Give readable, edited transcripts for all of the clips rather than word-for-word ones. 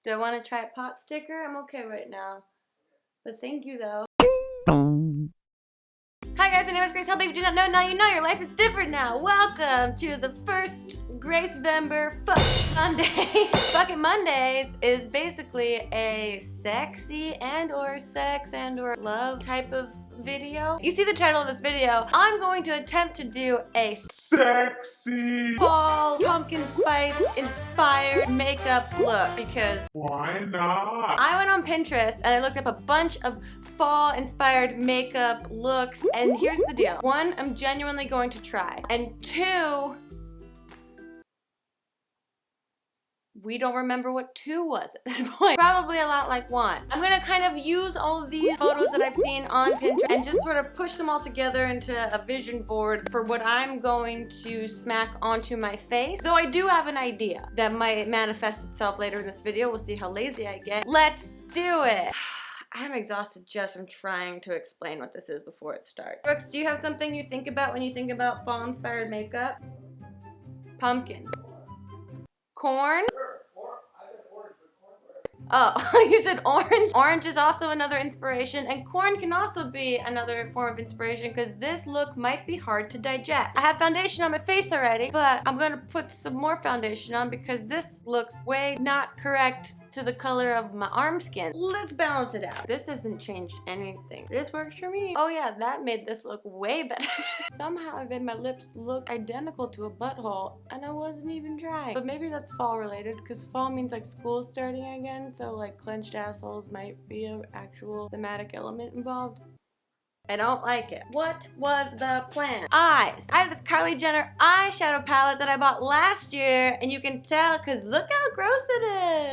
Do I want to try a pot sticker? I'm okay right now. But thank you though. Hi guys, my name is Grace Helbig. If you do not know, now you know. Your life is different now. Welcome to the first Gracevember Fuck Monday. Fucking Mondays is basically a sexy and/or sex and/or love type of video. You see the title of this video. I'm going to attempt to do a sexy fall pumpkin spice inspired makeup look because why not? I went on Pinterest and I looked up a bunch of fall inspired makeup looks, and here's the deal. One, I'm genuinely going to try, and two, we don't remember what two was at this point. Probably a lot like one. I'm gonna kind of use all of these photos that I've seen on Pinterest and just sort of push them all together into a vision board for what I'm going to smack onto my face. Though I do have an idea that might manifest itself later in this video. We'll see how lazy I get. Let's do it. I'm exhausted just from trying to explain what this is before it starts. Brooks, do you have something you think about when you think about fall-inspired makeup? Pumpkin. Corn? Oh, you said orange? Orange is also another inspiration, and corn can also be another form of inspiration because this look might be hard to digest. I have foundation on my face already, but I'm gonna put some more foundation on because this looks way not correct to the color of my arm skin. Let's balance it out. This hasn't changed anything. This works for me. Oh yeah, that made this look way better. Somehow I made my lips look identical to a butthole and I wasn't even trying. But maybe that's fall related because fall means like school starting again, so like clenched assholes might be an actual thematic element involved. I don't like it. What was the plan? Eyes. I have this Kylie Jenner eyeshadow palette that I bought last year, and you can tell because look how gross it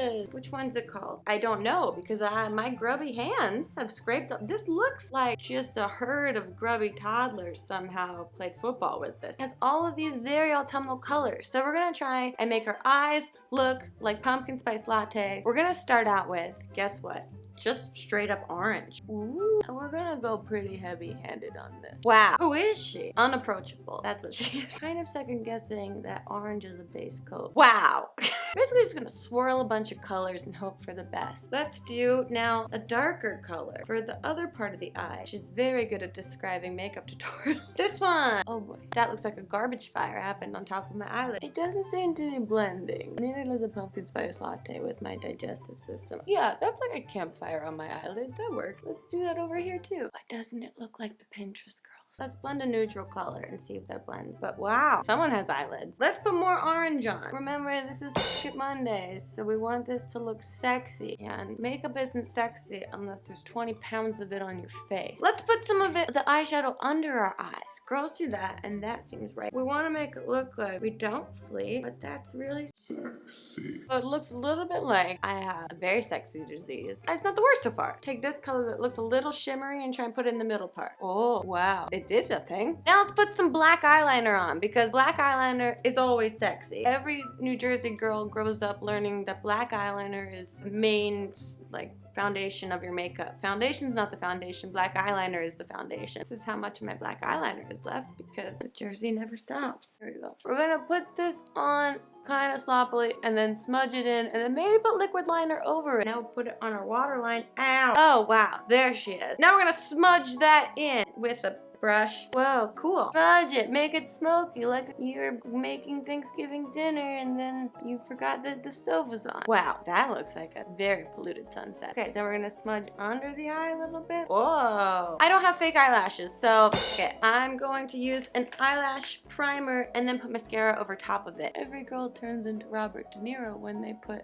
is. Which one's it called? I don't know because my grubby hands have scraped up. This looks like just a herd of grubby toddlers somehow played football with this. It has all of these very autumnal colors. So we're gonna try and make our eyes look like pumpkin spice lattes. We're gonna start out with, guess what? Just straight up orange. Ooh, and we're gonna go pretty heavy-handed on this. Wow, who is she? Unapproachable, that's what she is. Kind of second guessing that orange is a base coat. Wow. Basically just gonna swirl a bunch of colors and hope for the best. Let's do now a darker color for the other part of the eye. She's very good at describing makeup tutorials. This one. Oh boy, that looks like a garbage fire happened on top of my eyelid. It doesn't seem to be blending. Neither does a pumpkin spice latte with my digestive system. Yeah, that's like a campfire on my eyelid. That worked. Let's do that over here too. Why doesn't it look like the Pinterest girls? Let's blend a neutral color and see if that blends. But wow, someone has eyelids. Let's put more orange on. Remember, this is Skip Mondays, so we want this to look sexy. And makeup isn't sexy unless there's 20 pounds of it on your face. Let's put some of it, the eyeshadow, under our eyes. Girls do that, and that seems right. We want to make it look like we don't sleep, but that's really sexy. So it looks a little bit like I have a very sexy disease. It's not the worst so far. Take this color that looks a little shimmery and try and put it in the middle part. Oh, wow. It did a thing. Now let's put some black eyeliner on because black eyeliner is always sexy. Every New Jersey girl grows up learning that black eyeliner is the main, like, foundation of your makeup. Foundation's not the foundation. Black eyeliner is the foundation. This is how much of my black eyeliner is left because the Jersey never stops. There we go. We're gonna put this on kind of sloppily and then smudge it in and then maybe put liquid liner over it. Now we'll put it on our waterline. Ow. Oh wow, there she is. Now we're gonna smudge that in with a brush. Whoa, cool. Smudge it, make it smoky like you're making Thanksgiving dinner and then you forgot that the stove was on. Wow, that looks like a very polluted sunset. Okay, then we're gonna smudge under the eye a little bit. Whoa. I don't have fake eyelashes, so okay, I'm going to use an eyelash primer and then put mascara over top of it. Every girl turns into Robert De Niro when they put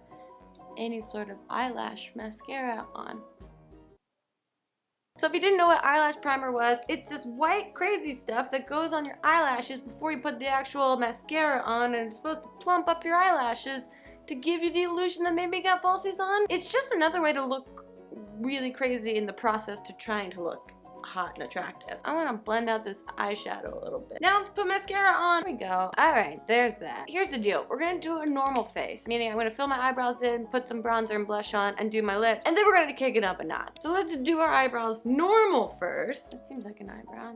any sort of eyelash mascara on. So if you didn't know what eyelash primer was, it's this white crazy stuff that goes on your eyelashes before you put the actual mascara on, and it's supposed to plump up your eyelashes to give you the illusion that maybe you got falsies on. It's just another way to look really crazy in the process to trying to look hot and attractive. I want to blend out this eyeshadow a little bit. Now let's put mascara on. There we go. All right, there's that. Here's the deal. We're gonna do a normal face, meaning I'm gonna fill my eyebrows in, put some bronzer and blush on, and do my lips, and then we're gonna kick it up a notch. So let's do our eyebrows normal first. That seems like an eyebrow.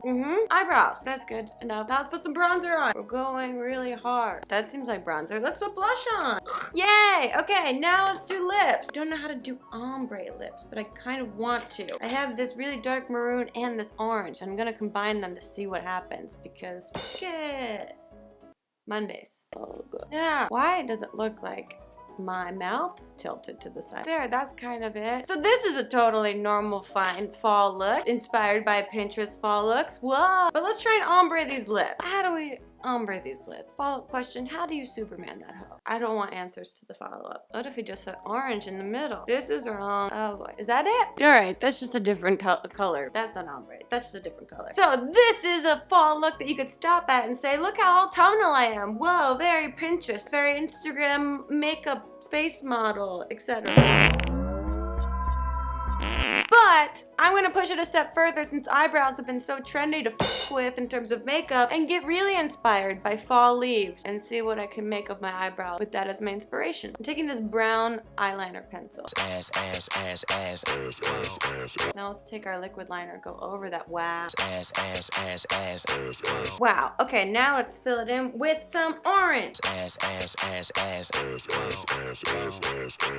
Eyebrows. That's good enough. Now let's put some bronzer on. We're going really hard. That seems like bronzer. Let's put blush on. Yay! Okay, now let's do lips. I don't know how to do ombre lips, but I kind of want to. I have this really dark maroon and this orange. I'm gonna combine them to see what happens because Mondays. Oh, good. Yeah. Why does it look like my mouth tilted to the side? There, that's kind of it. So this is a totally normal, fine fall look, inspired by Pinterest fall looks. Whoa! But let's try and ombre these lips. How do we ombre these lips? Follow-up question, how do you Superman that hoe? I don't want answers to the follow-up. What if we just said orange in the middle? This is wrong. Oh boy. Is that it? All right, that's just a different color. That's not ombre. That's just a different color. So this is a fall look that you could stop at and say, look how autumnal I am. Whoa, very Pinterest, very Instagram makeup face model, etc. But I'm gonna push it a step further since eyebrows have been so trendy to f with in terms of makeup and get really inspired by fall leaves and see what I can make of my eyebrows with that as my inspiration. I'm taking this brown eyeliner pencil. Now let's take our liquid liner, go over that. Wow. Wow. Okay, now let's fill it in with some orange.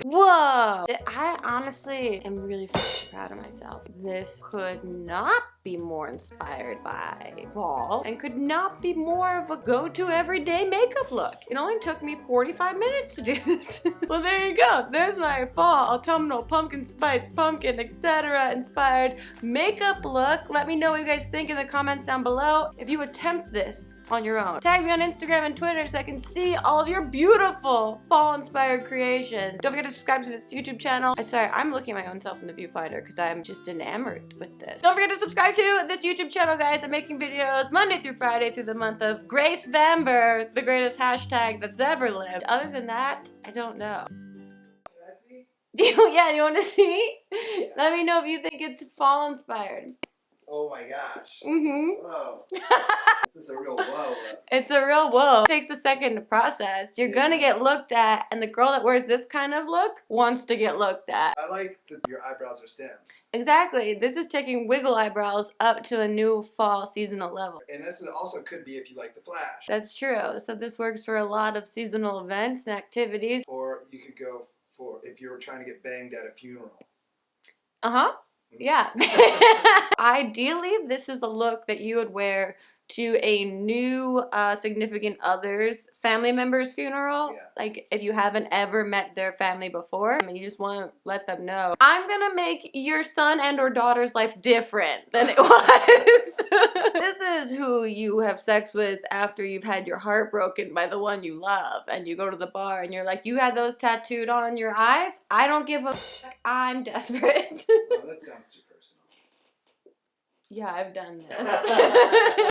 Whoa. I honestly am really proud of myself. This could not be more inspired by fall and could not be more of a go-to everyday makeup look. It only took me 45 minutes to do this. Well, there you go. There's my fall, autumnal, pumpkin spice, pumpkin, etc. inspired makeup look. Let me know what you guys think in the comments down below. If you attempt this on your own, tag me on Instagram and Twitter so I can see all of your beautiful fall-inspired creations. Don't forget to subscribe to this YouTube channel. Sorry, I'm looking at my own self in the viewfinder because I'm just enamored with this. Don't forget to subscribe to this YouTube channel, guys. I'm making videos Monday through Friday through the month of Grace Vamber, the greatest hashtag that's ever lived. Other than that, I don't know. Can I see? Yeah, you want to see? Yeah. Let me know if you think it's fall-inspired. Oh my gosh. Whoa. This is a real whoa. It's a real whoa. It takes a second to process. You're gonna get looked at, and the girl that wears this kind of look wants to get looked at. I like that your eyebrows are stems. Exactly. This is taking wiggle eyebrows up to a new fall seasonal level. And this also could be if you like the Flash. That's true. So this works for a lot of seasonal events and activities. Or you could go for if you were trying to get banged at a funeral. Yeah. Ideally, this is the look that you would wear to a new significant other's family member's funeral. Yeah. Like if you haven't ever met their family before and you just want to let them know, I'm gonna make your son and or daughter's life different than it was. This is who you have sex with after you've had your heart broken by the one you love, and you go to the bar and you're like, you had those tattooed on your eyes? I don't give a fuck, I'm desperate. Oh, that sounds too personal. Yeah, I've done this.